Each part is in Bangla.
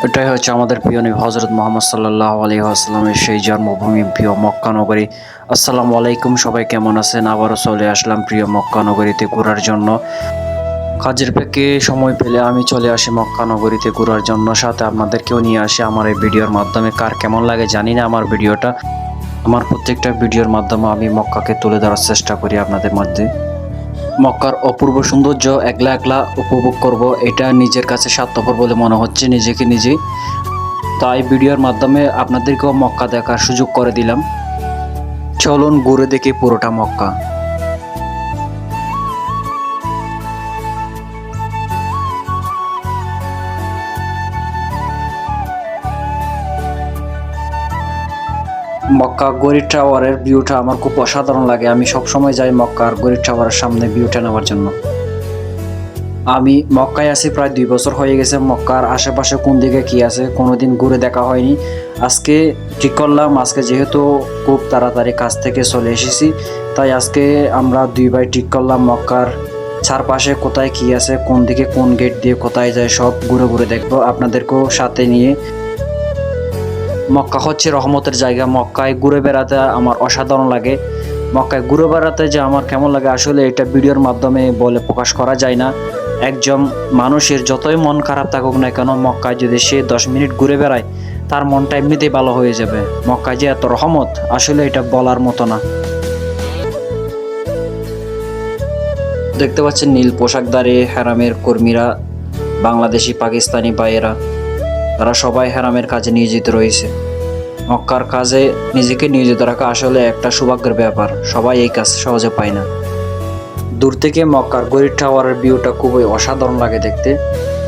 এটাই হচ্ছে আমাদের প্রিয় নবী হযরত মুহাম্মদ সাল্লাল্লাহু আলাইহি ওয়াসাল্লামের সেই জন্মভূমি প্রিয় মক্কা নগরী। আসসালামু আলাইকুম, সবাই কেমন আছেন? আবারও চলে আসলাম প্রিয় মক্কা নগরীতে ঘোরার জন্য। কাজের ফাঁকে সময় পেলে আমি চলে আসি মক্কা নগরীতে ঘোরার জন্য, সাথে আপনাদেরকেও নিয়ে আসি আমার এই ভিডিওর মাধ্যমে। কার কেমন লাগে জানি না আমার ভিডিওটা। আমার প্রত্যেকটা ভিডিওর মাধ্যমে আমি মক্কাকে তুলে ধরার চেষ্টা করি আপনাদের মধ্যে। মক্কার অপূর্ব সৌন্দর্য একলা একলা উপভোগ করব, এটা নিজের কাছে স্বার্থপর বলে মনে হচ্ছে নিজেকে নিজেই। তাই ভিডিওর মাধ্যমে আপনাদেরকেও মক্কা দেখার সুযোগ করে দিলাম। চলুন ঘুরে দেখি পুরোটা মক্কা। মক্কা গড়ি টাওয়ারের ভিউটা আমার খুব অসাধারণ লাগে। আমি সবসময় যাই মক্কার গড়ি টাওয়ারের সামনে ভিউটা নেওয়ার জন্য। আমি মক্কায় আছি প্রায় 2 বছর হয়ে গেছে। মক্কার আশেপাশে কোন দিকে কি আছে কোনোদিন ঘুরে দেখা হয়নি। আজকে ঠিক করলাম, আজকে যেহেতু খুব তাড়াতাড়ি কাজ থেকে চলে এসেছি, তাই আজকে আমরা 2 ভাই ঠিক করলাম মক্কার চারপাশে কোথায় কি আছে, কোন দিকে কোন গেট দিয়ে কোথায় যায় সব ঘুরে ঘুরে দেখবো আপনাদেরকেও সাথে নিয়ে। মক্কা হচ্ছে রহমতের জায়গা। মক্কায় ঘুরে বেড়াতে আমার অসাধারণ লাগে। মক্কায় ঘুরে বেড়াতে যে আমার কেমন লাগে আসলে এটা ভিডিওর মাধ্যমে বলে প্রকাশ করা যায় না। একজন মানুষের যতই মন খারাপ থাকুক না কেন, মক্কায় যদি সে 10 মিনিট ঘুরে বেড়ায় তার মনটা এমনিতেই ভালো হয়ে যাবে। মক্কায় যে এত রহমত আসলে এটা বলার মতো না। দেখতে পাচ্ছেন নীল পোশাকধারী হেরামের কর্মীরা, বাংলাদেশি পাকিস্তানি ভাইয়েরা, তারা সবাই হেরামের কাজে নিয়োজিত রয়েছে। মক্কার কাজে নিজেকে নিয়োজিত রাখা আসলে একটা সৌভাগ্যের ব্যাপার। সবাই এই কাজ সহজে পায় না। দূর থেকে মক্কার গড়ি টাওয়ারের ভিউটা খুবই অসাধারণ লাগে দেখতে।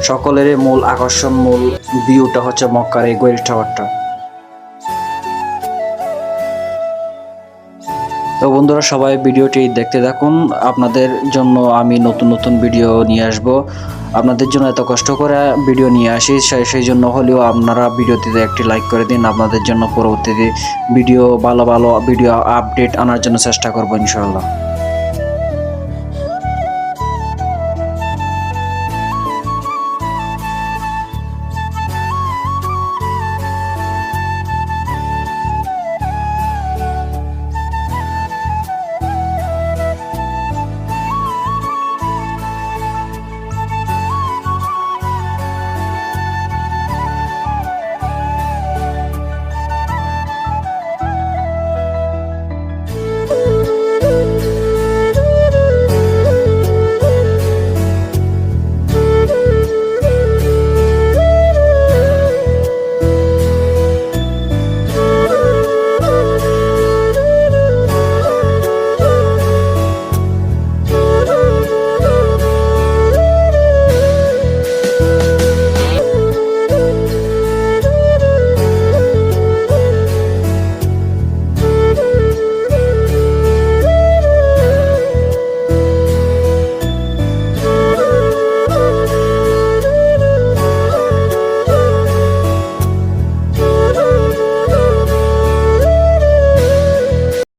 সকলেরই মূল আকর্ষণ, মূল ভিউটা হচ্ছে মক্কার এই গড়ি টাওয়ারটা। তো বন্ধুরা, সবাই ভিডিওটি দেখতে থাকুন। আপনাদের জন্য আমি নতুন নতুন ভিডিও নিয়ে আসব। আপনাদের জন্য এত কষ্ট করে ভিডিও নিয়ে আসি, সেই জন্য হলেও আপনারা ভিডিওটিতে একটি লাইক করে দিন। আপনাদের জন্য পরবর্তীতে ভালো ভালো ভিডিও আপডেট আনার জন্য চেষ্টা করব ইনশাআল্লাহ।